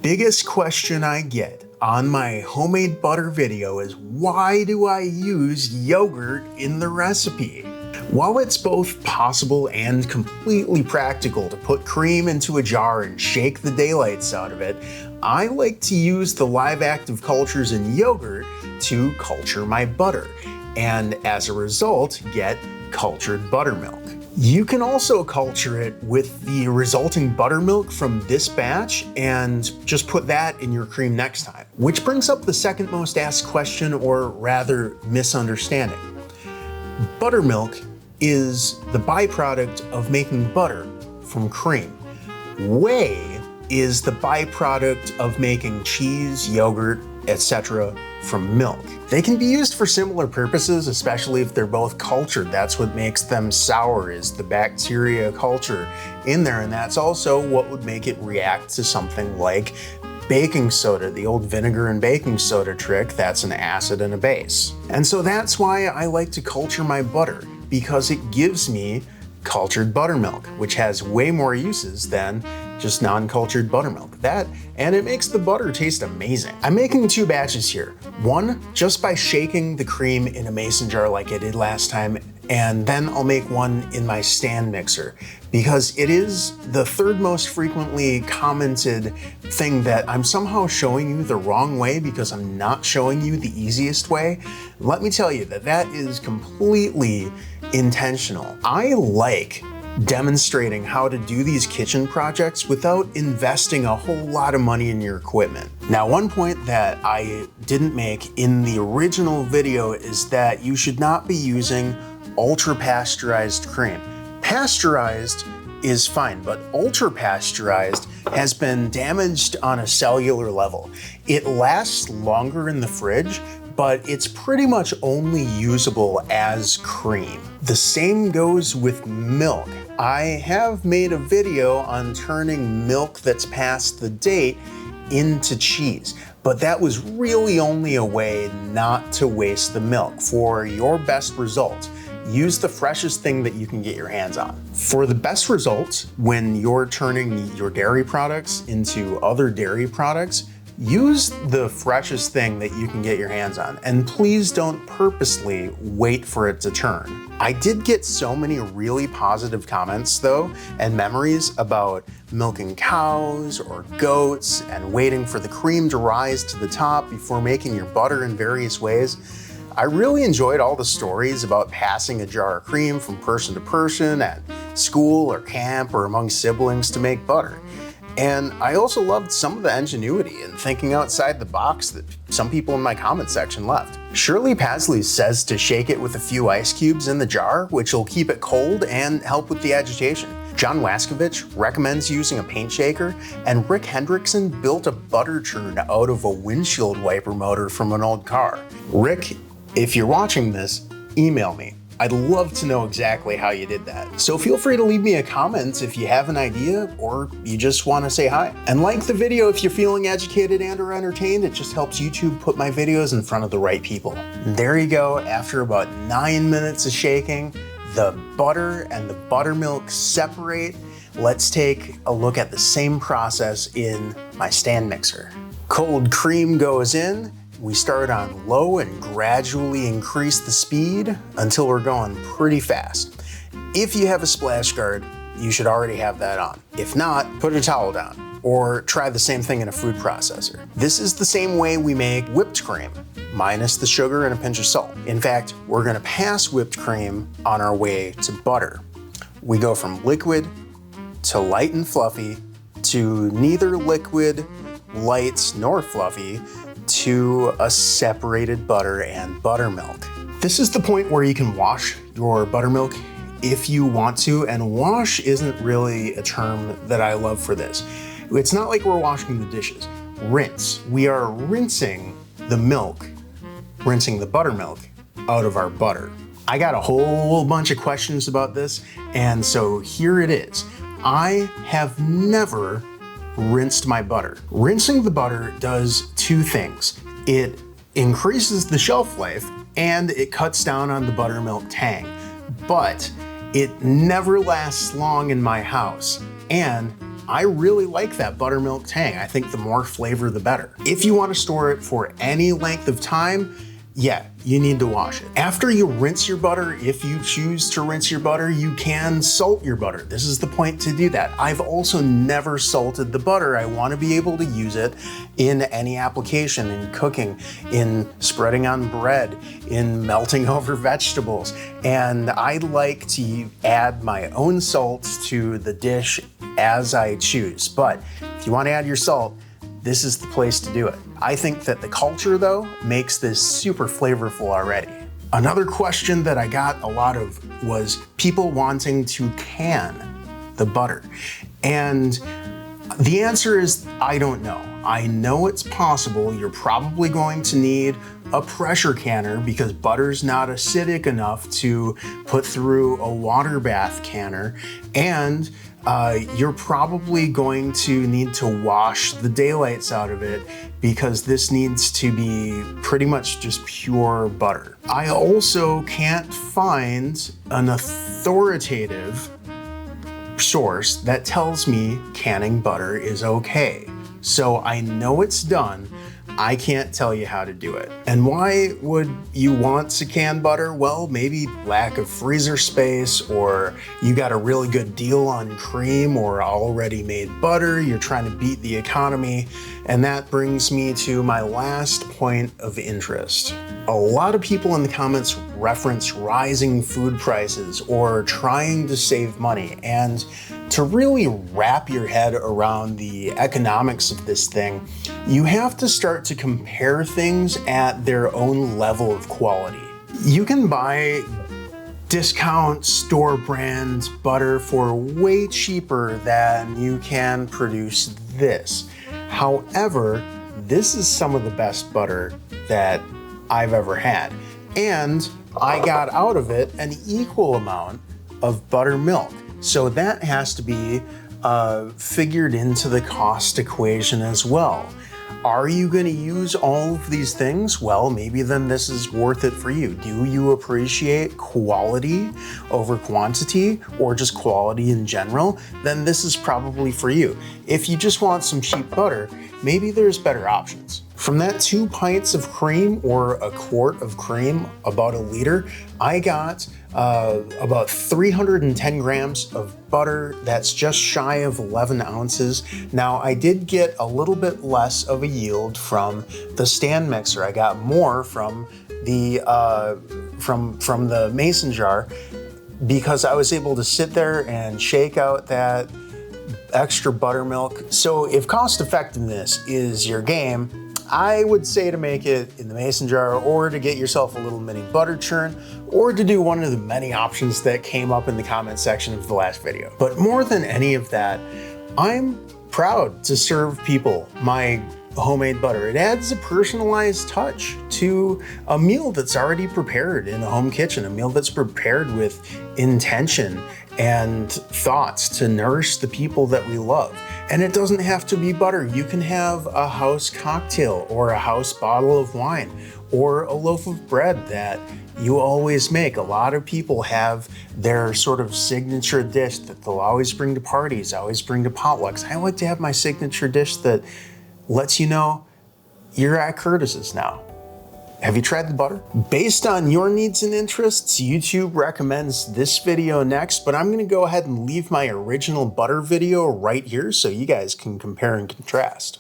biggest question I get on my homemade butter video is, why do I use yogurt in the recipe? While it's both possible and completely practical to put cream into a jar and shake the daylights out of it, I like to use the live active cultures in yogurt to culture my butter, and as a result, get cultured buttermilk. You can also culture it with the resulting buttermilk from this batch and just put that in your cream next time. Which brings up the second most asked question, or rather misunderstanding. Buttermilk is the byproduct of making butter from cream. Whey is the byproduct of making cheese, yogurt, etc. from milk. They can be used for similar purposes, especially if they're both cultured. That's what makes them sour, is the bacteria culture in there, and that's also what would make it react to something like baking soda, the old vinegar and baking soda trick. That's an acid and a base. And so that's why I like to culture my butter, because it gives me cultured buttermilk, which has way more uses than just non-cultured buttermilk. That, and it makes the butter taste amazing. I'm making 2 batches here. One, just by shaking the cream in a mason jar like I did last time, and then I'll make one in my stand mixer, because it is the 3rd most frequently commented thing that I'm somehow showing you the wrong way because I'm not showing you the easiest way. Let me tell you that that is completely intentional. I like demonstrating how to do these kitchen projects without investing a whole lot of money in your equipment. Now, one point that I didn't make in the original video is that you should not be using ultra pasteurized cream. Pasteurized is fine, but ultra pasteurized has been damaged on a cellular level. It lasts longer in the fridge, but it's pretty much only usable as cream. The same goes with milk. I have made a video on turning milk that's past the date into cheese, but that was really only a way not to waste the milk. For your best results, use the freshest thing that you can get your hands on. For the best results, when you're turning your dairy products into other dairy products, use the freshest thing that you can get your hands on, and please don't purposely wait for it to turn. I did get so many really positive comments though, and memories about milking cows or goats and waiting for the cream to rise to the top before making your butter in various ways. I really enjoyed all the stories about passing a jar of cream from person to person at school or camp or among siblings to make butter. And I also loved some of the ingenuity and thinking outside the box that some people in my comment section left. Shirley Pasley says to shake it with a few ice cubes in the jar, which will keep it cold and help with the agitation. John Waskovich recommends using a paint shaker, and Rick Hendrickson built a butter churn out of a windshield wiper motor from an old car. Rick, if you're watching this, email me. I'd love to know exactly how you did that. So feel free to leave me a comment if you have an idea or you just want to say hi. And like the video if you're feeling educated and or entertained. It just helps YouTube put my videos in front of the right people. There you go. After about 9 minutes of shaking, the butter and the buttermilk separate. Let's take a look at the same process in my stand mixer. Cold cream goes in. We start on low and gradually increase the speed until we're going pretty fast. If you have a splash guard, you should already have that on. If not, put a towel down or try the same thing in a food processor. This is the same way we make whipped cream, minus the sugar and a pinch of salt. In fact, we're gonna pass whipped cream on our way to butter. We go from liquid to light and fluffy to neither liquid, light, nor fluffy, to a separated butter and buttermilk. This is the point where you can wash your buttermilk if you want to, and wash isn't really a term that I love for this. It's not like we're washing the dishes. Rinse. We are rinsing the milk, rinsing the buttermilk out of our butter. I got a whole bunch of questions about this, and so here it is. I have never rinsed my butter. Rinsing the butter does 2 things. It increases the shelf life and it cuts down on the buttermilk tang, but it never lasts long in my house, and I really like that buttermilk tang. I think the more flavor, the better. If you want to store it for any length of time, yeah, you need to wash it. After you rinse your butter, if you choose to rinse your butter, you can salt your butter. This is the point to do that. I've also never salted the butter. I want to be able to use it in any application, in cooking, in spreading on bread, in melting over vegetables. And I like to add my own salt to the dish as I choose. But if you want to add your salt, this is the place to do it. I think that the culture, though, makes this super flavorful already. Another question that I got a lot of was people wanting to can the butter. And the answer is, I don't know. I know it's possible. You're probably going to need a pressure canner because butter's not acidic enough to put through a water bath canner. And you're probably going to need to wash the daylights out of it because this needs to be pretty much just pure butter. I also can't find an authoritative source that tells me canning butter is okay. So I know it's done. I can't tell you how to do it. And why would you want to can butter? Well, maybe lack of freezer space, or you got a really good deal on cream or already made butter, you're trying to beat the economy. And that brings me to my last point of interest. A lot of people in the comments reference rising food prices or trying to save money. And to really wrap your head around the economics of this thing, you have to start to compare things at their own level of quality. You can buy discount store brand butter for way cheaper than you can produce this. However, this is some of the best butter that I've ever had. And I got out of it an equal amount of buttermilk. So that has to be figured into the cost equation as well. Are you going to use all of these things? Well, maybe then this is worth it for you. Do you appreciate quality over quantity, or just quality in general? Then this is probably for you. If you just want some cheap butter, maybe there's better options. From that 2 pints of cream, or a quart of cream, about a liter, I got about 310 grams of butter. That's just shy of 11 ounces. Now, I did get a little bit less of a yield from the stand mixer. I got more from the from the mason jar because I was able to sit there and shake out that extra buttermilk. So if cost effectiveness is your game, I would say to make it in the mason jar, or to get yourself a little mini butter churn, or to do one of the many options that came up in the comment section of the last video. But more than any of that, I'm proud to serve people my homemade butter. It adds a personalized touch to a meal that's already prepared in a home kitchen, a meal that's prepared with intention and thoughts to nourish the people that we love. And it doesn't have to be butter. You can have a house cocktail, or a house bottle of wine, or a loaf of bread that you always make. A lot of people have their sort of signature dish that they'll always bring to parties, always bring to potlucks. I like to have my signature dish that lets you know you're at Curtis's now. Have you tried the butter? Based on your needs and interests, YouTube recommends this video next, but I'm gonna go ahead and leave my original butter video right here so you guys can compare and contrast.